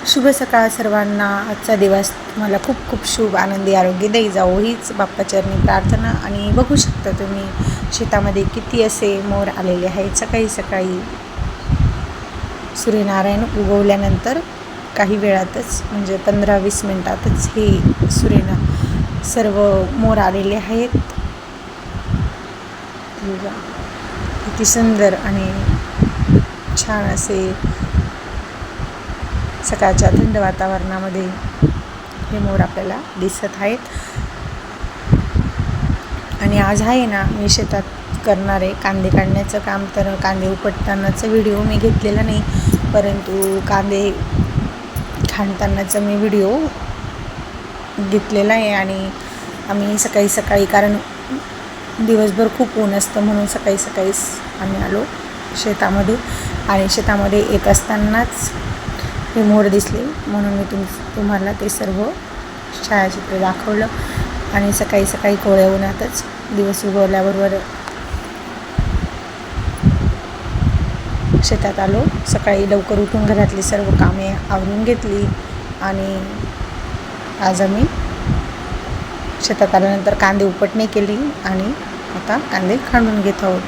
शुभ सकाळ सर्वांना. आजचा दिवस तुम्हाला खूप खूप शुभ आनंदी आरोग्यदायी जावो हीच बाप्पाचरणी प्रार्थना. आणि बघू शकता तुम्ही शेतामध्ये किती असे मोर आलेले आहेत. सकाळी सकाळी सूर्यनारायण उगवल्यानंतर काही वेळातच म्हणजे 15-20 मिनिटातच हे सर्व मोर आलेले आहेत. किती सुंदर आणि छान असे सकाळच्या थंड वातावरणामध्ये हे मोर आपल्याला दिसत आहेत. आणि आज आहे ना, मी शेतात करणारे कांदे काढण्याचं काम. तर कांदे उपटतानाचा व्हिडिओ मी घेतलेला नाही, परंतु कांदे खांडतानाचा मी व्हिडिओ घेतलेला आहे. आणि आम्ही सकाळी सकाळी, कारण दिवसभर खूप ऊन असतं, म्हणून सकाळी सकाळीच आम्ही आलो शेतामध्ये. आणि शेतामध्ये येत असतानाच हे मोर दिसले, म्हणून मी तुम्हाला ते सर्व छायाचित्र दाखवलं. आणि सकाळी सकाळी कोवळ्या उन्हातच दिवस उगवल्याबरोबर शेतात आलो. सकाळी लवकर उठून घरातली सर्व कामे आवरून घेतली. आणि आज आम्ही शेतात आल्यानंतर कांदे उपटणे केली आणि आता कांदे खांडून घेत आहोत.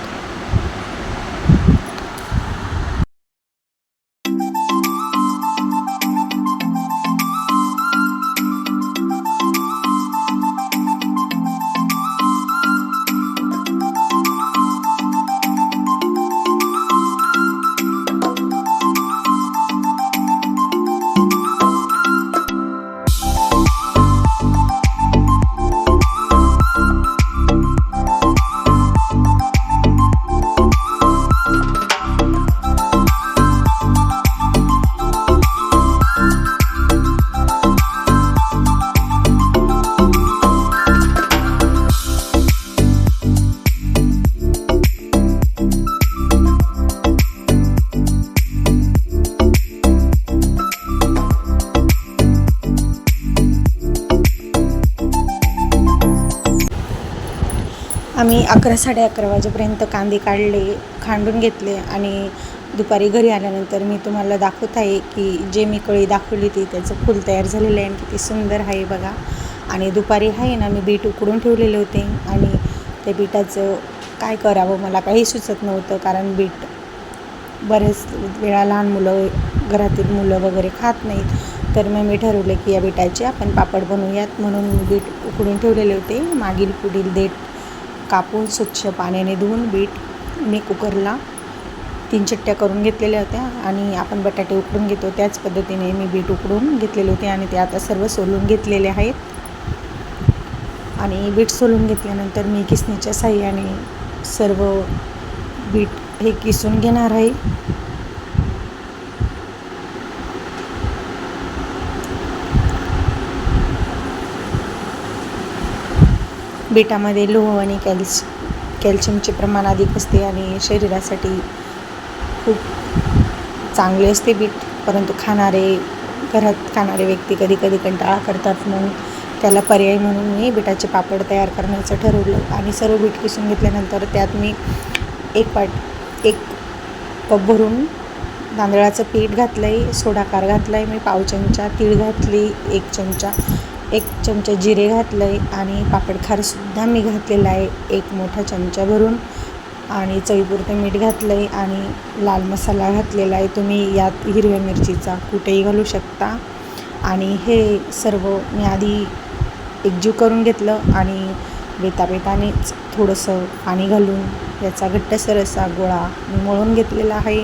आम्ही 11-11:30 वाजेपर्यंत कांदे खांडून घेतले. आणि दुपारी घरी आल्यानंतर मी तुम्हाला दाखवत आहे की जे मी कळी दाखवली ती त्याचं फूल तयार झालेलं आहे आणि किती सुंदर आहे बघा. आणि दुपारी आहे ना, मी बीट उकडून ठेवलेले होते आणि त्या बीटाचं काय करावं मला काही सुचत नव्हतं, कारण बीट बरेच वेळा लहान मुलं, घरातील मुलं वगैरे खात नाहीत. तर मग मी ठरवलं की या बीटाचे आपण पापड बनवूयात, म्हणून मी बीट उकडून ठेवलेले होते. मागील पुढील देठ कापून स्वच्छ पाण्याने धुवून बीट मी कुकरला 3 शिट्ट्या करून घेतलेल्या होत्या. आणि आपण बटाटे उकडून घेतो त्याच पद्धतीने मी बीट उकडून घेतलेले होते आणि ते आता सर्व सोलून घेतलेले आहेत. आणि बीट सोलून घेतल्यानंतर मी किसणीच्या साहाय्याने सर्व बीट हे किसून घेणार आहे. बीटामध्ये लोह आणि कॅल्शियमचे प्रमाण अधिक असते आणि शरीरासाठी खूप चांगले असते बीट. परंतु घरात खाणारे व्यक्ती कधी कधी कंटाळा करतात, म्हणून त्याला पर्याय म्हणून मी बीटाचे पापड तयार करण्याचं ठरवलं. आणि सर्व बीट किसून घेतल्यानंतर त्यात मी एक कप भरून तांदळाचं पीठ घातलं आहे, सोडाकार घातला आहे, मी पाव चमचा तीळ घातली, 1 चमचा जिरे घातलं आहे आणि पापड खारसुद्धा मी घातलेला आहे 1 मोठा चमचा भरून. आणि चवीपुरतं मीठ घातलं आहे आणि लाल मसाला घातलेला आहे. तुम्ही यात हिरव्या मिरचीचा कुठेही घालू शकता. आणि हे सर्व मी आधी एकजीव करून घेतलं आणि बेतानेच थोडंसं पाणी घालून याचा घट्टसर असा गोळा मी मळून घेतलेला आहे.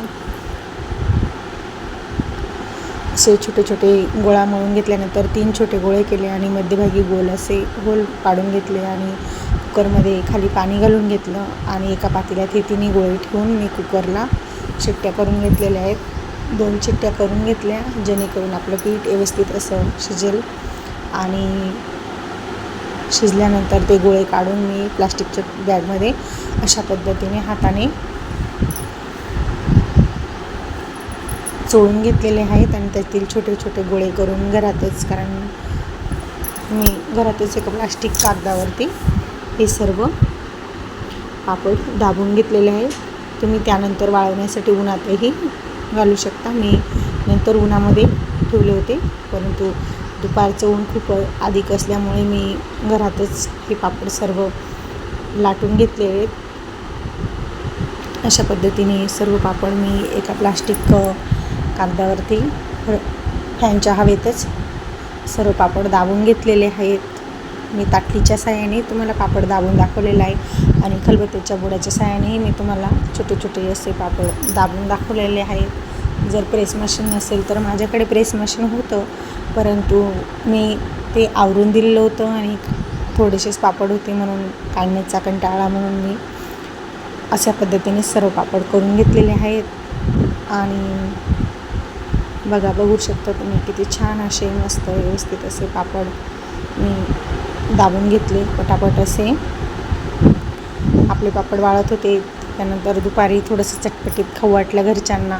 असे छोटे छोटे गोळा मळून घेतल्यानंतर 3 छोटे गोळे केले आणि मध्यभागी गोल असे होल पाडून घेतले. आणि कुकरमध्ये खाली पाणी घालून घेतलं आणि एका पातेल्यात हे 3 गोळे ठेवून मी कुकरला शिट्ट्या करून घेतलेल्या आहेत. 2 शिट्ट्या करून घेतल्या, जेणेकरून आपलं पीठ व्यवस्थित असं शिजेल. आणि शिजल्यानंतर ते गोळे काढून मी प्लास्टिकच्या बॅगमध्ये अशा पद्धतीने हाताने चोळून घेतलेले आहेत. आणि त्यातील छोटे छोटे गोळे करून घरातच एक प्लास्टिक कागदावरती हे सर्व पापड दाबून घेतलेले आहे. तुम्ही त्यानंतर वाळवण्यासाठी उन्हातही घालू शकता. मी नंतर उन्हामध्ये ठेवले होते, परंतु दुपारचं ऊन खूप अधिक असल्यामुळे मी घरातच हे पापड सर्व लाटून घेतले आहेत. अशा पद्धतीने सर्व पापड मी एका प्लास्टिक कागदावरती फॅनच्या हवेतच सर्व पापड दाबून घेतलेले आहेत. मी ताटलीच्या साहाय्याने तुम्हाला पापड दाबून दाखवलेला आहे आणि खलबत्त्याच्या बुडाच्या साहाय्यानेही मी तुम्हाला छोटे छोटे असे पापड दाबून दाखवलेले आहेत. जर प्रेस मशीन नसेल तर माझ्याकडे प्रेस मशीन होतं, परंतु मी ते आवरून दिलेलं होतं आणि थोडेसेच पापड होते म्हणून काढण्याचा कंटाळा म्हणून मी अशा पद्धतीने सर्व पापड करून घेतलेले आहेत. आणि बघू शकता तुम्ही किती छान असे मस्त व्यवस्थित असे पापड मी दाबून घेतले. पटापट असे आपले पापड वाळत होते. त्यानंतर दुपारी थोडंसं चटपटीत खाऊ वाटलं घरच्यांना,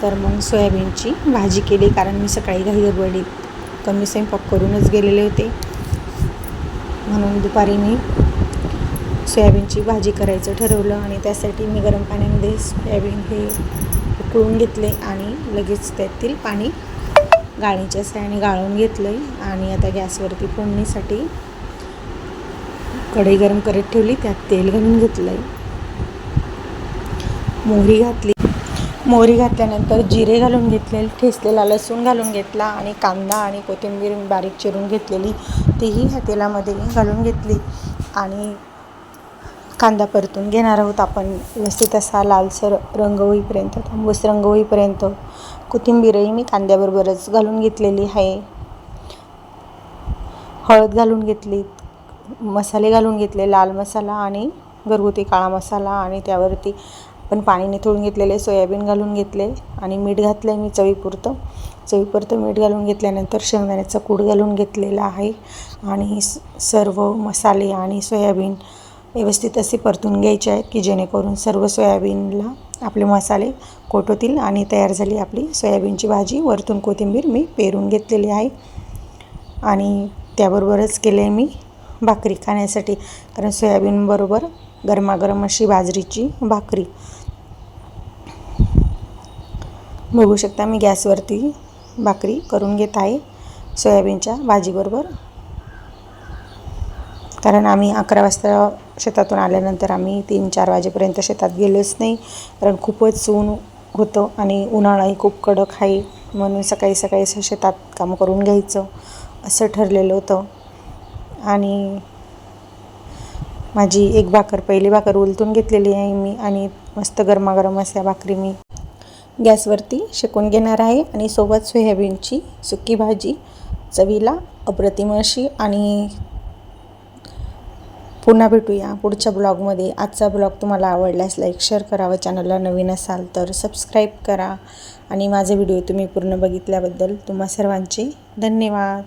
तर मग सोयाबीनची भाजी केली. कारण मी सकाळी घाईगडबडीत कमी स्वयंपाक करूनच गेलेले होते, म्हणून दुपारी मी सोयाबीनची भाजी करायचं ठरवलं. आणि त्यासाठी मी गरम पाण्यामध्ये सोयाबीन हे उकळून घेतले आणि लगेच त्यातील पाणी गाळणीच्या साहाय्याने गाळून घेतलं आहे. आणि आता गॅसवरती फोडणीसाठी कढई गरम करत ठेवली, त्यात तेल घालून घेतलं आहे. मोहरी घातली. मोहरी घातल्यानंतर जिरे घालून घेतले, ठेचलेला लसूण घालून घेतला आणि कांदा आणि कोथिंबीर बारीक चिरून घेतलेली तीही ह्या तेलामध्ये घालून घेतली. आणि कांदा परतून घेणार आहोत आपण व्यवस्थित असा लालसर रंग होईपर्यंत, तांबूस रंग होईपर्यंत. कोथिंबीरही मी कांद्याबरोबरच घालून घेतलेली आहे. हळद घालून घेतली, मसाले घालून घेतले, लाल मसाला आणि घरगुती काळा मसाला. आणि त्यावरती आपण पाणी निथळून घेतलेले सोयाबीन घालून घेतले आणि मीठ घातलं आहे मी चवीपुरतं मीठ घालून घेतल्यानंतर शेंगदाण्याचा कूट घालून घेतलेला आहे. आणि सर्व मसाले आणि सोयाबीन व्यवस्थित असे परतून घ्यायचे आहेत की जेणेकरून सर्व सोयाबीनला आपले मसाले कोट होतील. आणि तयार झाली आपली सोयाबीनची भाजी. वरतून कोथिंबीर मी पेरून घेतलेली आहे आणि त्याबरोबरच केले आहे मी भाकरी खाण्यासाठी, कारण सोयाबीनबरोबर गरमागरम अशी बाजरीची भाकरी. बघू शकता मी गॅसवरती भाकरी करून घेत आहे सोयाबीनच्या भाजीबरोबर. कारण आम्ही 11 वाजता शेतातून आल्यानंतर आम्ही 3-4 वाजेपर्यंत शेतात गेलोच नाही, कारण खूपच ऊन होतं आणि उन्हाळाही खूप कडक आहे, म्हणून सकाळी सकाळी शेतात काम करून घ्यायचं असं ठरलेलं होतं. आणि माझी एक पहिली भाकर उलटून घेतलेली आहे मी आणि मस्त गरमागरम अशा भाकरी मी गॅसवरती शेकून घेणार आहे. आणि सोबत सोयाबीनची सुकी भाजी चवीला अप्रतिम अशी. आणि पुन्हा भेटूया पुढच्या ब्लॉगमध्ये. आजचा ब्लॉग तुम्हाला आवडल्यास लाईक शेअर करा व चॅनलला नवीन असाल तर सबस्क्राईब करा. आणि माझे व्हिडिओ तुम्ही पूर्ण बघितल्याबद्दल तुम्हा सर्वांचे धन्यवाद.